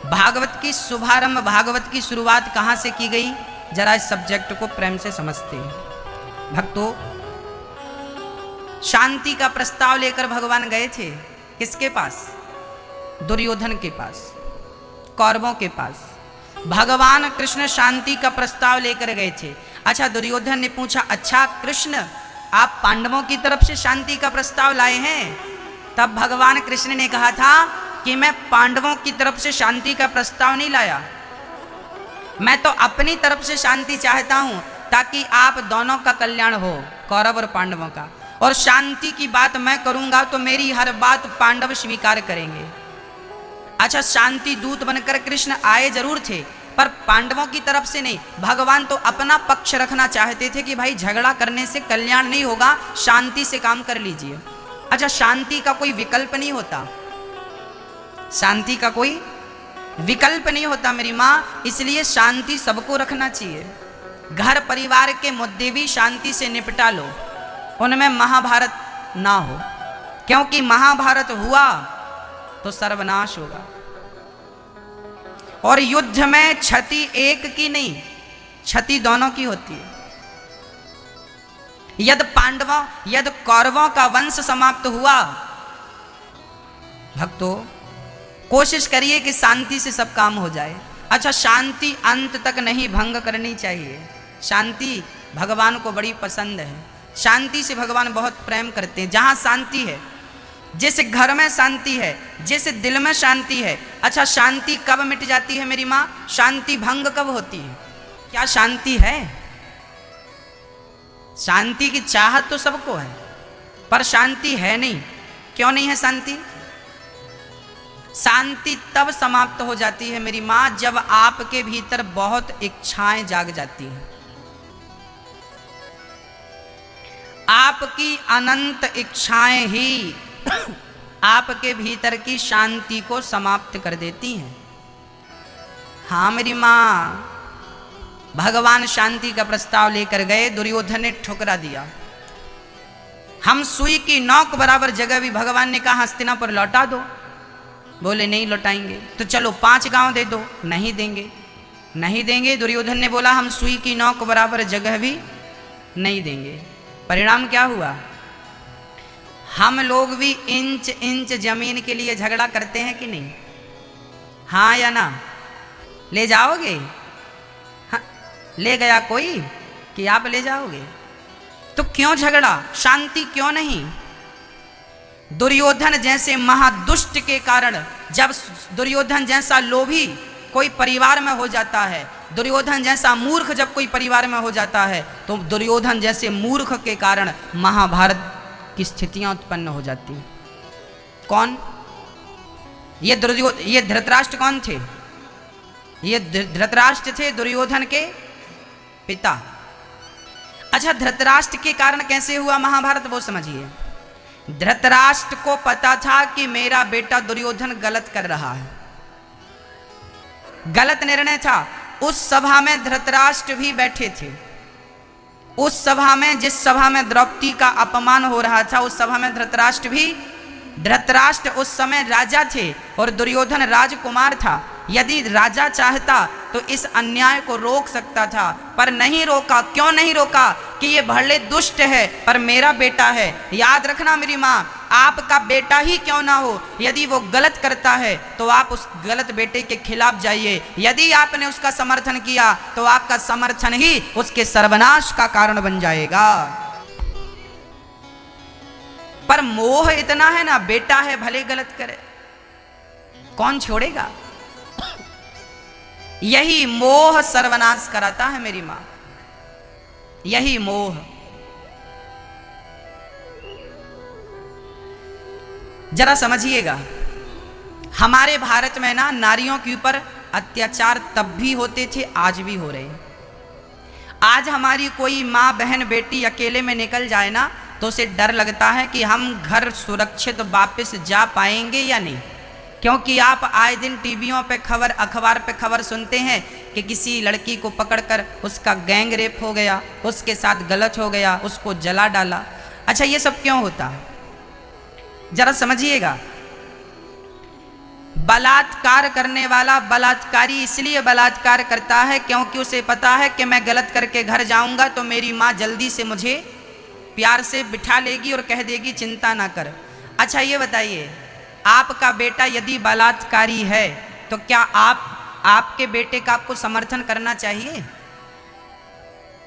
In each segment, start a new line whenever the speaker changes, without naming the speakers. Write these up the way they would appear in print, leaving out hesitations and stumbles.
भागवत की शुभारंभ, भागवत की शुरुआत कहाँ से की गई, जरा इस सब्जेक्ट को प्रेम से समझते हैं। भक्तों, शांति का प्रस्ताव लेकर भगवान गए थे किसके पास? दुर्योधन के पास, कौरवों के पास। भगवान कृष्ण शांति का प्रस्ताव लेकर गए थे। अच्छा, दुर्योधन ने पूछा, अच्छा कृष्ण आप पांडवों की तरफ से शांति का प्रस्ताव लाए हैं? तब भगवान कृष्ण ने कहा था कि मैं पांडवों की तरफ से शांति का प्रस्ताव नहीं लाया, मैं तो अपनी तरफ से शांति चाहता हूं ताकि आप दोनों का कल्याण हो, कौरव और पांडवों का। और शांति की बात मैं करूंगा तो मेरी हर बात पांडव स्वीकार करेंगे। अच्छा, शांति दूत बनकर कृष्ण आए जरूर थे, पर पांडवों की तरफ से नहीं। भगवान तो अपना पक्ष रखना चाहते थे कि भाई झगड़ा करने से कल्याण नहीं होगा, शांति से काम कर लीजिए। अच्छा, शांति का कोई विकल्प नहीं होता, शांति का कोई विकल्प नहीं होता मेरी माँ, इसलिए शांति सबको रखना चाहिए। घर परिवार के मुद्दे भी शांति से निपटा लो, उनमें महाभारत ना हो, क्योंकि महाभारत हुआ तो सर्वनाश होगा। और युद्ध में क्षति एक की नहीं, क्षति दोनों की होती है। यदि पांडवों यदि कौरवों का वंश समाप्त हुआ, भक्तों कोशिश करिए कि शांति से सब काम हो जाए। अच्छा, शांति अंत तक नहीं भंग करनी चाहिए। शांति भगवान को बड़ी पसंद है, शांति से भगवान बहुत प्रेम करते हैं। जहां शांति है, जिस घर में शांति है, जिस दिल में शांति है। अच्छा, शांति कब मिट जाती है मेरी माँ? शांति भंग कब होती है? क्या शांति है? शांति की चाहत तो सबको है, पर शांति है नहीं। क्यों नहीं है शांति? शांति तब समाप्त हो जाती है मेरी माँ जब आपके भीतर बहुत इच्छाएं जाग जाती हैं। आपकी अनंत इच्छाएं ही आपके भीतर की शांति को समाप्त कर देती हैं। हाँ मेरी माँ, भगवान शांति का प्रस्ताव लेकर गए, दुर्योधन ने ठुकरा दिया। हम सुई की नोक बराबर जगह भी भगवान ने कहा हस्तिनापुर लौटा दो, बोले नहीं लौटाएंगे। तो चलो 5 गांव दे दो, नहीं देंगे, नहीं देंगे। दुर्योधन ने बोला हम सुई की नोक बराबर जगह भी नहीं देंगे। परिणाम क्या हुआ? हम लोग भी इंच इंच जमीन के लिए झगड़ा करते हैं कि नहीं? हाँ या ना? ले जाओगे? हाँ, ले गया कोई कि आप ले जाओगे? तो क्यों झगड़ा? शांति क्यों नहीं? दुर्योधन जैसे महादुष्ट के कारण, जब दुर्योधन जैसा लोभी कोई परिवार में हो जाता है, दुर्योधन जैसा मूर्ख जब कोई परिवार में हो जाता है, तो दुर्योधन जैसे मूर्ख के कारण महाभारत की स्थितियां उत्पन्न हो जाती हैं। कौन? ये धृतराष्ट्र कौन थे? ये धृतराष्ट्र थे दुर्योधन के पिता। अच्छा, धृतराष्ट्र के कारण कैसे हुआ महाभारत वो समझिए। धृतराष्ट्र को पता था कि मेरा बेटा दुर्योधन गलत कर रहा है, गलत निर्णय था। उस सभा में धृतराष्ट्र भी बैठे थे। उस सभा में, जिस सभा में द्रौपदी का अपमान हो रहा था, उस सभा में धृतराष्ट्र उस समय राजा थे और दुर्योधन राजकुमार था। यदि राजा चाहता तो इस अन्याय को रोक सकता था, पर नहीं रोका। क्यों नहीं रोका? कि ये भले दुष्ट है पर मेरा बेटा है। याद रखना मेरी माँ, आपका बेटा ही क्यों ना हो, यदि वो गलत करता है तो आप उस गलत बेटे के खिलाफ जाइए। यदि आपने उसका समर्थन किया तो आपका समर्थन ही उसके सर्वनाश का कारण बन जाएगा। पर मोह इतना है ना, बेटा है भले गलत करे, कौन छोड़ेगा? यही मोह सर्वनाश कराता है मेरी मां, यही मोह। जरा समझिएगा, हमारे भारत में ना नारियों के ऊपर अत्याचार तब भी होते थे, आज भी हो रहे हैं। आज हमारी कोई माँ बहन बेटी अकेले में निकल जाए ना तो उसे डर लगता है कि हम घर सुरक्षित वापस जा पाएंगे या नहीं। क्योंकि आप आए दिन टीवियों पे खबर, अखबार पे खबर सुनते हैं कि किसी लड़की को पकड़कर उसका गैंग रेप हो गया, उसके साथ गलत हो गया, उसको जला डाला। अच्छा, ये सब क्यों होता है? जरा समझिएगा। बलात्कार करने वाला बलात्कारी इसलिए बलात्कार करता है क्योंकि उसे पता है कि मैं गलत करके घर जाऊंगा तो मेरी माँ जल्दी से मुझे प्यार से बिठा लेगी और कह देगी चिंता ना कर। अच्छा ये बताइए, आपका बेटा यदि बलात्कारी है तो क्या आपके बेटे का आपको समर्थन करना चाहिए?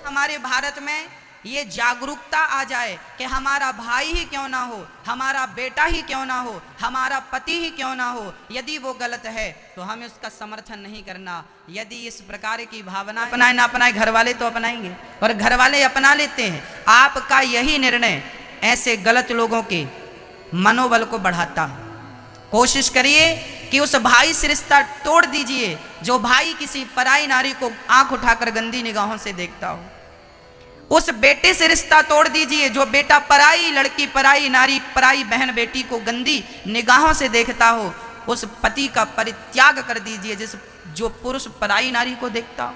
हमारे भारत में ये जागरूकता आ जाए कि हमारा भाई ही क्यों ना हो, हमारा बेटा ही क्यों ना हो, हमारा पति ही क्यों ना हो, यदि वो गलत है तो हमें उसका समर्थन नहीं करना। यदि इस प्रकार की भावना अपनाए ना अपनाए, घर वाले तो अपनाएंगे और घर वाले अपना लेते हैं। आपका यही निर्णय ऐसे गलत लोगों के मनोबल को बढ़ाता। कोशिश करिए कि उस भाई से रिश्ता तोड़ दीजिए जो भाई किसी पराई नारी को आंख उठाकर गंदी निगाहों से देखता हो। उस बेटे से रिश्ता तोड़ दीजिए जो बेटा पराई लड़की, पराई नारी, पराई बहन बेटी को गंदी निगाहों से देखता हो। उस पति का परित्याग कर दीजिए जो पुरुष पराई नारी को देखता हो।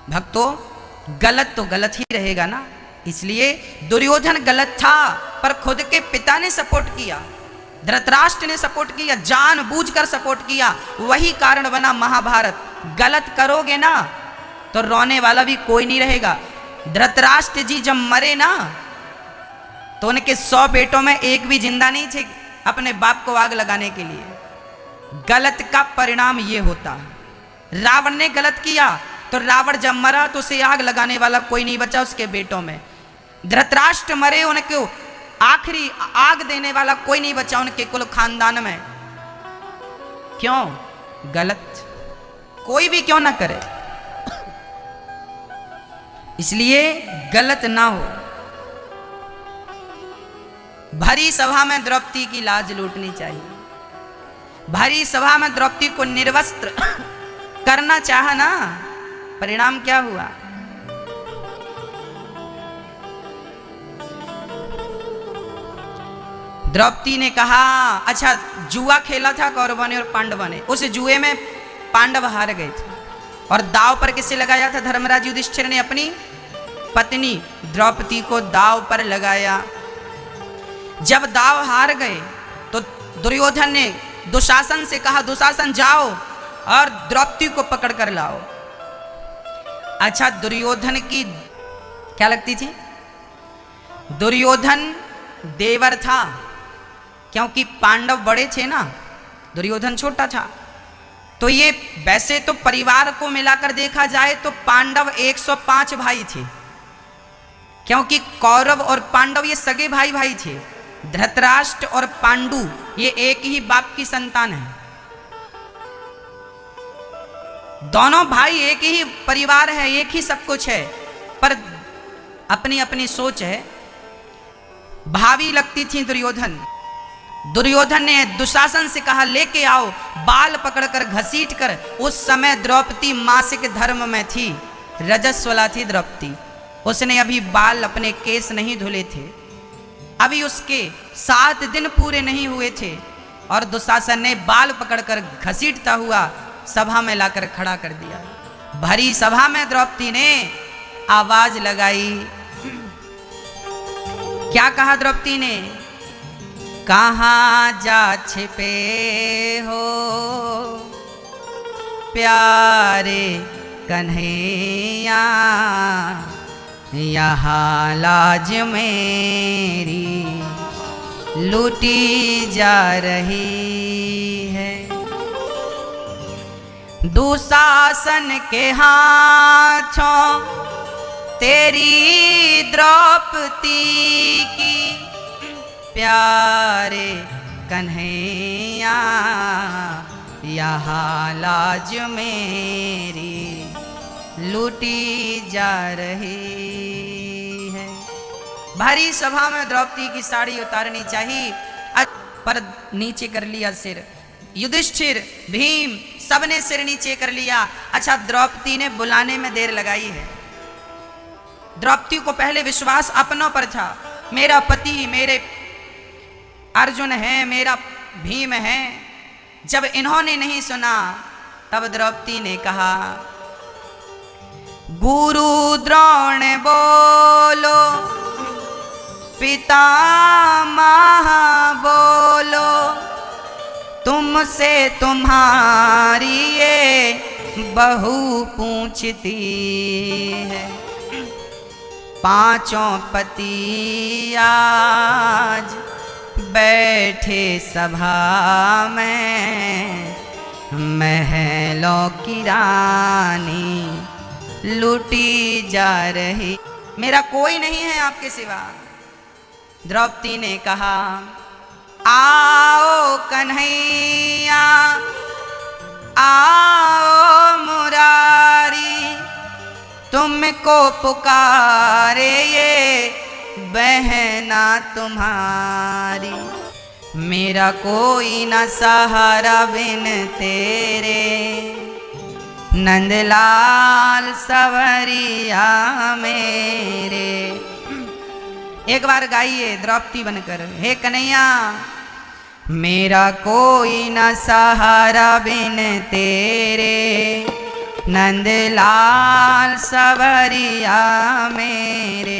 भक्तों, गलत तो गलत ही रहेगा ना। इसलिए दुर्योधन गलत था पर खुद के पिता ने सपोर्ट किया, धृतराष्ट्र ने सपोर्ट किया, जानबूझकर सपोर्ट किया। वही कारण बना महाभारत। गलत करोगे ना तो रोने वाला भी कोई नहीं रहेगा। धृतराष्ट्र जी जब मरे ना तो उनके 100 बेटों में एक भी जिंदा नहीं थे अपने बाप को आग लगाने के लिए। गलत का परिणाम ये होता है। रावण ने गलत किया तो रावण जब मरा तो उसे आग लगाने वाला कोई नहीं बचा उसके बेटों में। धृतराष्ट्र मरे, उनको आखिरी आग देने वाला कोई नहीं बचा उनके कुल खानदान में। क्यों? गलत कोई भी क्यों ना करे, इसलिए गलत ना हो। भरी सभा में द्रौपदी की लाज लूटनी चाहिए। भरी सभा में द्रौपदी को निर्वस्त्र करना चाहा ना, परिणाम क्या हुआ? द्रौपदी ने कहा, अच्छा जुआ खेला था कौरवों ने और पांडवों ने, उस जुए में पांडव हार गए थे और दाव पर किसे लगाया था? धर्मराज युधिष्ठिर ने अपनी पत्नी द्रौपदी को दाव पर लगाया। जब दाव हार गए तो दुर्योधन ने दुशासन से कहा, दुशासन जाओ और द्रौपदी को पकड़ कर लाओ। अच्छा, दुर्योधन की क्या लगती थी? दुर्योधन देवर था क्योंकि पांडव बड़े थे ना, दुर्योधन छोटा था। तो ये वैसे तो परिवार को मिलाकर देखा जाए तो पांडव 105 भाई थे क्योंकि कौरव और पांडव ये सगे भाई भाई थे। धृतराष्ट्र और पांडु ये एक ही बाप की संतान है। दोनों भाई एक ही परिवार है, एक ही सब कुछ है, पर अपनी अपनी सोच है। भावी लगती थी दुर्योधन। दुर्योधन ने दुशासन से कहा, लेके आओ, बाल पकड़कर घसीट कर। उस समय द्रौपदी मासिक धर्म में थी, रजस्वला थी द्रौपदी। उसने अभी बाल अपने केस नहीं धुले थे, अभी उसके 7 दिन पूरे नहीं हुए थे और दुशासन ने बाल पकड़कर घसीटता हुआ सभा में लाकर खड़ा कर दिया। भरी सभा में द्रौपदी ने आवाज लगाई। क्या कहा द्रौपदी ने? कहाँ जा छिपे हो प्यारे कन्हैया, यहाँ लाज मेरी लूटी जा रही है। दुशासन के हाथों तेरी द्रौपदी की प्यारे कन्हैया, यहाँ लाज मेरी लूटी जा रही है। भारी सभा में द्रौपदी की साड़ी उतारनी चाहिए, पर नीचे कर लिया सिर। युधिष्ठिर, भीम, सबने सिर नीचे कर लिया। अच्छा, द्रौपदी ने बुलाने में देर लगाई है। द्रौपदी को पहले विश्वास अपनों पर था, मेरा पति मेरे अर्जुन है, मेरा भीम है। जब इन्होंने नहीं सुना तब द्रौपदी ने कहा, गुरु द्रोण बोलो, पितामह बोलो, तुमसे तुम्हारी ये बहू पूछती है, पांचों पति आज बैठे सभा में, महलों की रानी लूटी जा रही, मेरा कोई नहीं है आपके सिवा। द्रौपदी ने कहा, आओ कन्हैया आओ मुरारी, तुमको पुकारे ये बहना तुम्हारी, मेरा कोई न सहारा बिन तेरे, नंदलाल सवरिया मेरे। एक बार गाइए द्रौपदी बनकर, हे कन्हैया मेरा कोई न सहारा बिन तेरे, नंदलाल सवरिया मेरे।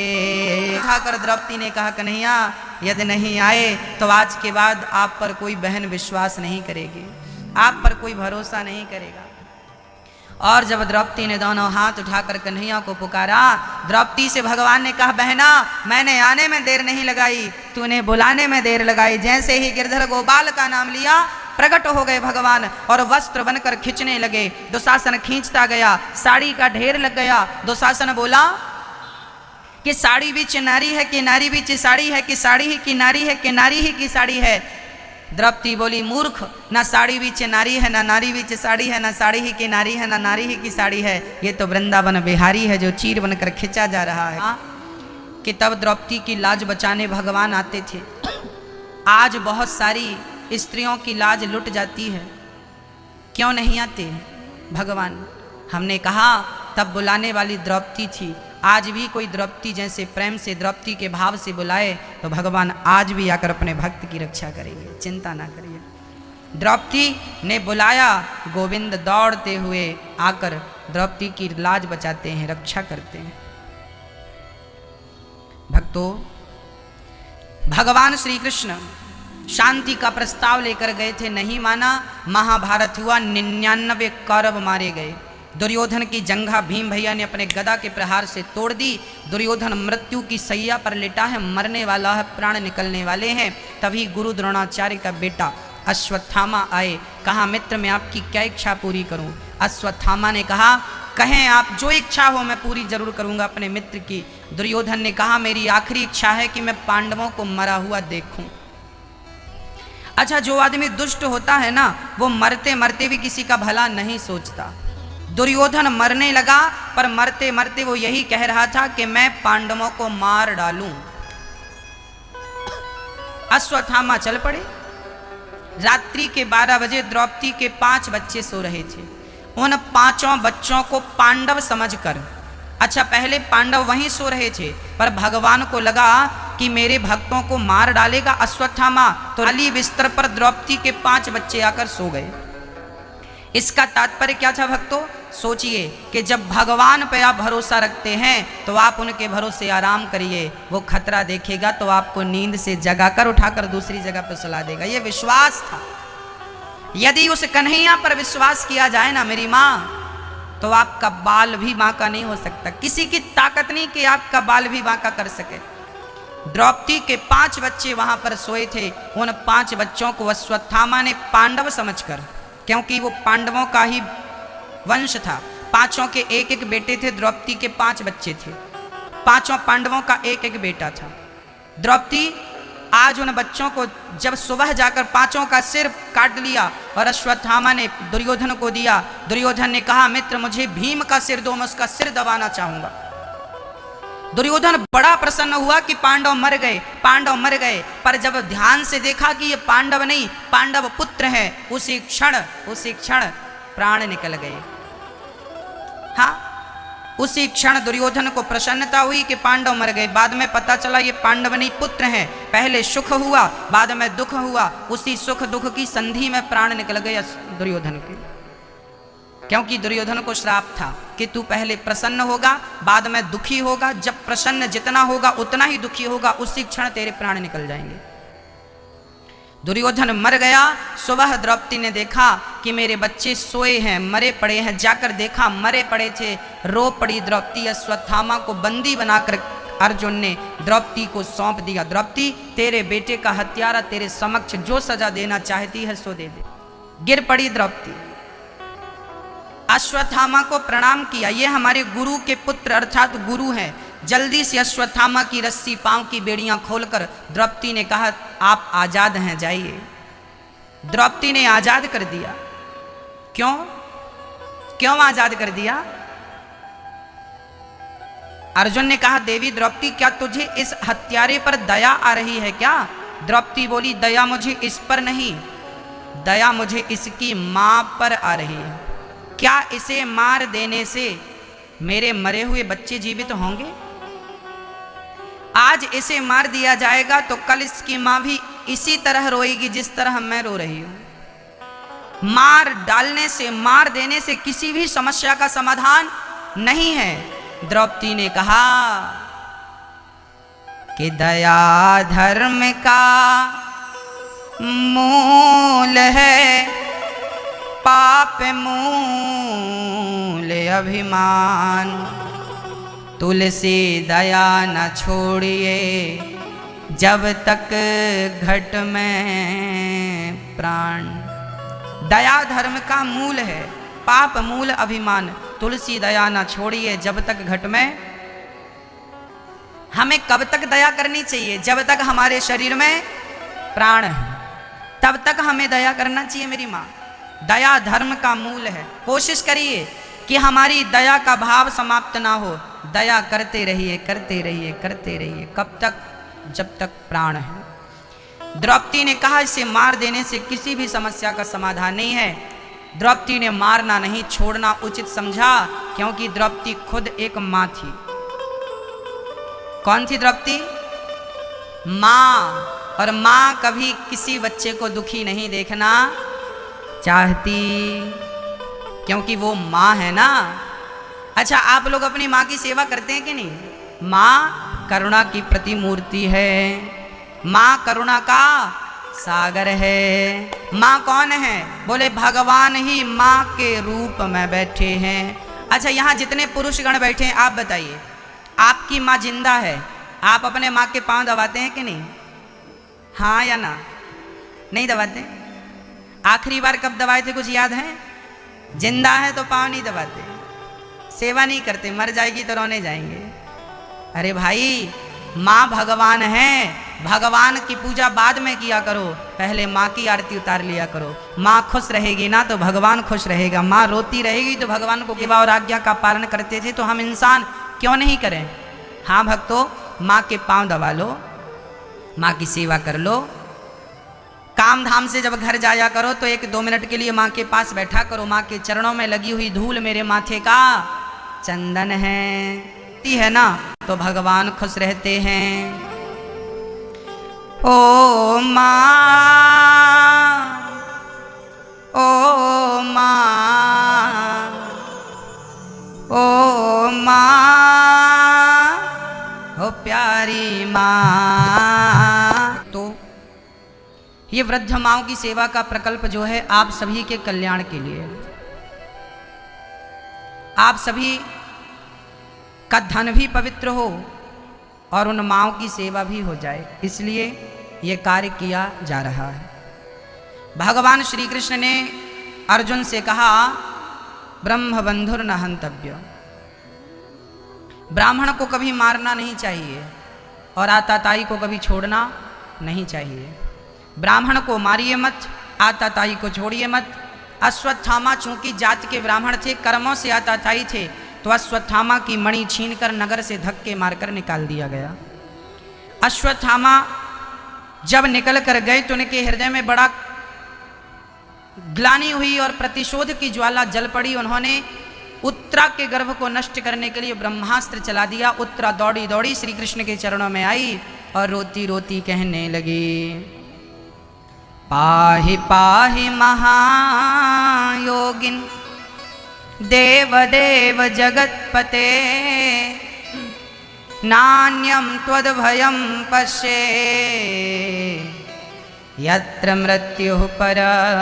उठाकर द्रौपदी ने कहा, कन्हैया यदि नहीं आए तो आज के बाद आप पर कोई बहन विश्वास नहीं करेगी, आप पर कोई भरोसा नहीं करेगा। और जब द्रौपदी ने दोनों हाथ उठाकर कन्हैया को पुकारा, द्रौपदी से भगवान ने कहा, बहना मैंने आने में देर नहीं लगाई, तूने बुलाने में देर लगाई। जैसे ही गिरधर गोपाल का नाम लिया, प्रकट हो गए भगवान और वस्त्र बनकर खींचने लगे। दुशासन खींचता गया, साड़ी का ढेर लग गया। दुशासन बोला कि साड़ी बीच नारी है कि नारी बीच साड़ी है, कि साड़ी ही की नारी है कि नारी ही की साड़ी है। द्रौपदी बोली, मूर्ख, ना साड़ी बीच नारी है ना नारी बीच साड़ी है, ना साड़ी ही की नारी है ना नारी ही की साड़ी है। ये तो वृंदावन बिहारी है जो चीर बनकर खींचा जा रहा है। कि तब द्रौपदी की लाज बचाने भगवान आते थे। आज बहुत सारी स्त्रियों की लाज लुट जाती है, क्यों नहीं आते भगवान? हमने कहा तब बुलाने वाली द्रौपदी थी, आज भी कोई द्रौपदी जैसे प्रेम से द्रौपदी के भाव से बुलाए तो भगवान आज भी आकर अपने भक्त की रक्षा करेंगे, चिंता ना करिए। द्रौपदी ने बुलाया, गोविंद दौड़ते हुए आकर द्रौपदी की लाज बचाते हैं, रक्षा करते हैं। भक्तों, भगवान श्री कृष्ण शांति का प्रस्ताव लेकर गए थे, नहीं माना। महाभारत हुआ, 99 कौरव मारे गए। दुर्योधन की जंघा भीम भैया ने अपने गदा के प्रहार से तोड़ दी। दुर्योधन मृत्यु की सैया पर लेटा है, मरने वाला है, प्राण निकलने वाले हैं। तभी गुरु द्रोणाचार्य का बेटा अश्वत्थामा आए, कहा मित्र मैं आपकी क्या इच्छा पूरी करूं? अश्वत्थामा ने कहा, कहें आप, जो इच्छा हो मैं पूरी जरूर करूंगा अपने मित्र की। दुर्योधन ने कहा, मेरी आखिरी इच्छा है कि मैं पांडवों को मरा हुआ देखूं। अच्छा, जो आदमी दुष्ट होता है ना, वो मरते मरते भी किसी का भला नहीं सोचता। दुर्योधन मरने लगा, पर मरते मरते वो यही कह रहा था कि मैं पांडवों को मार डालूं। अश्वत्थामा चल पड़े। रात्रि के 12 बजे द्रौपदी के 5 बच्चे सो रहे थे। उन 5 बच्चों को पांडव समझकर, अच्छा पहले पांडव वहीं सो रहे थे, पर भगवान को लगा कि मेरे भक्तों को मार डालेगा अश्वत्थामा, तो खाली बिस्तर पर द्रौपदी के 5 बच्चे आकर सो गए। इसका तात्पर्य क्या था भक्तों? सोचिए कि जब भगवान पे आप भरोसा रखते हैं तो आप उनके भरोसे आराम करिए। वो खतरा देखेगा तो आपको नींद से जगाकर उठाकर दूसरी जगह पर सुला देगा। ये विश्वास था। यदि उस कन्हैया पर विश्वास किया जाए ना मेरी माँ, तो आपका बाल भी बांका नहीं हो सकता। किसी की ताकत नहीं कि आपका बाल भी बांका कर सके। द्रौपदी के 5 बच्चे वहां पर सोए थे। उन 5 बच्चों को अश्वत्थामा ने पांडव समझकर, क्योंकि वो पांडवों का ही वंश था, 5 के एक एक बेटे थे। द्रौपदी के 5 बच्चे थे, 5 पांडवों का एक एक बेटा था। द्रौपदी आज उन बच्चों को जब सुबह जाकर 5 का सिर काट लिया और अश्वत्थामा ने दुर्योधन को दिया। दुर्योधन ने कहा, मित्र मुझे भीम का सिर दो, मैं उसका सिर दबाना चाहूंगा। दुर्योधन बड़ा प्रसन्न हुआ कि पांडव मर गए, पांडव मर गए। पर जब ध्यान से देखा कि ये पांडव नहीं, पांडव पुत्र हैं, उसी क्षण प्राण निकल गए। हाँ, उसी क्षण दुर्योधन को प्रसन्नता हुई कि पांडव मर गए। बाद में पता चला ये पांडव नहीं पुत्र हैं। पहले सुख हुआ, बाद में दुख हुआ। उसी सुख दुख की संधि में प्राण निकल गए दुर्योधन के, क्योंकि दुर्योधन को श्राप था कि तू पहले प्रसन्न होगा, बाद में दुखी होगा। जब प्रसन्न जितना होगा उतना ही दुखी होगा, उसी क्षण तेरे प्राण निकल जाएंगे। दुर्योधन मर गया। सुबह द्रौपदी ने देखा कि मेरे बच्चे सोए हैं, मरे पड़े हैं। जाकर देखा मरे पड़े थे, रो पड़ी द्रौपदी। अश्वत्थामा को बंदी बनाकर अर्जुन ने द्रौपदी को सौंप दिया। द्रौपदी, तेरे बेटे का हत्यारा तेरे समक्ष जो सजा देना चाहती है सो दे दे। गिर पड़ी द्रौपदी, अश्वत्थामा को प्रणाम किया। ये हमारे गुरु के पुत्र अर्थात गुरु हैं। जल्दी से अश्वत्थामा की रस्सी, पांव की बेड़ियां खोलकर द्रौपदी ने कहा, आप आजाद हैं, जाइए। द्रौपदी ने आजाद कर दिया। क्यों क्यों आजाद कर दिया? अर्जुन ने कहा, देवी द्रौपदी, क्या तुझे इस हत्यारे पर दया आ रही है क्या? द्रौपदी बोली, दया मुझे इस पर नहीं, दया मुझे इसकी मां पर आ रही है। क्या इसे मार देने से मेरे मरे हुए बच्चे जीवित होंगे? आज इसे मार दिया जाएगा तो कल इसकी मां भी इसी तरह रोएगी जिस तरह मैं रो रही हूं। मार डालने से, मार देने से किसी भी समस्या का समाधान नहीं है। द्रौपदी ने कहा कि दया धर्म का मूल है, पाप मूल अभिमान। तुलसी दया न छोड़िए जब तक घट में प्राण। दया धर्म का मूल है, पाप मूल अभिमान। तुलसी दया न छोड़िए जब तक घट में। हमें कब तक दया करनी चाहिए? जब तक हमारे शरीर में प्राण है तब तक हमें दया करना चाहिए मेरी माँ। दया धर्म का मूल है। कोशिश करिए कि हमारी दया का भाव समाप्त ना हो। दया करते रहिए, करते रहिए, करते रहिए। कब तक? जब तक प्राण है। द्रौपदी ने कहा, इसे मार देने से किसी भी समस्या का समाधान नहीं है। द्रौपदी ने मारना नहीं, छोड़ना उचित समझा, क्योंकि द्रौपदी खुद एक मां थी। कौन थी द्रौपदी? मां। और मां कभी किसी बच्चे को दुखी नहीं देखना चाहती, क्योंकि वो मां है ना। अच्छा, आप लोग अपनी मां की सेवा करते हैं कि नहीं? मां करुणा की प्रतिमूर्ति है, मां करुणा का सागर है। मां कौन है? बोले भगवान ही मां के रूप में बैठे हैं। अच्छा, यहाँ जितने पुरुषगण बैठे हैं आप बताइए, आपकी मां जिंदा है, आप अपने मां के पांव दबाते हैं कि नहीं? हाँ या ना? नहीं दबाते? आखिरी बार कब दबाए थे कुछ याद है? जिंदा है तो पांव नहीं दबाते, सेवा नहीं करते, मर जाएगी तो रोने जाएंगे। अरे भाई, माँ भगवान है, भगवान की पूजा बाद में किया करो, पहले माँ की आरती उतार लिया करो। माँ खुश रहेगी ना तो भगवान खुश रहेगा। माँ रोती रहेगी तो भगवान को सेवा और आज्ञा का पालन करते थे, तो हम इंसान क्यों नहीं करें? हाँ भक्तों, माँ के पांव दबा लो, माँ की सेवा कर लो। काम धाम से जब घर जाया करो तो 1-2 मिनट के लिए माँ के पास बैठा करो। माँ के चरणों में लगी हुई धूल मेरे माथे का चंदन है ना, तो भगवान खुश रहते हैं। ओ माँ, ओ माँ, ओ माँ, ओ प्यारी माँ। तो ये वृद्ध माओं की सेवा का प्रकल्प जो है आप सभी के कल्याण के लिए, आप सभी का धन भी पवित्र हो और उन माओं की सेवा भी हो जाए, इसलिए ये कार्य किया जा रहा है। भगवान श्री कृष्ण ने अर्जुन से कहा, ब्रह्मबंधुर न हंतव्य। ब्राह्मण को कभी मारना नहीं चाहिए और आताताई को कभी छोड़ना नहीं चाहिए। ब्राह्मण को मारिए मत, आताताई को छोड़िए मत। अश्वत्थामा चूंकि जात के ब्राह्मण थे, कर्मों से आताताई थे, तो अश्वत्थामा की मणि छीनकर नगर से धक्के मारकर निकाल दिया गया। अश्वत्थामा जब निकल कर गए तो उनके हृदय में बड़ा ग्लानि हुई और प्रतिशोध की ज्वाला जल पड़ी। उन्होंने उत्तरा के गर्भ को नष्ट करने के लिए ब्रह्मास्त्र चला दिया। उत्तरा दौड़ी दौड़ी श्री कृष्ण के चरणों में आई और रोती रोती कहने लगी, पाहि पाहि महायोगिन देव देव जगत्पते, नान्यं त्वद्भयं पश्ये यत्र मृत्युः परस्परम्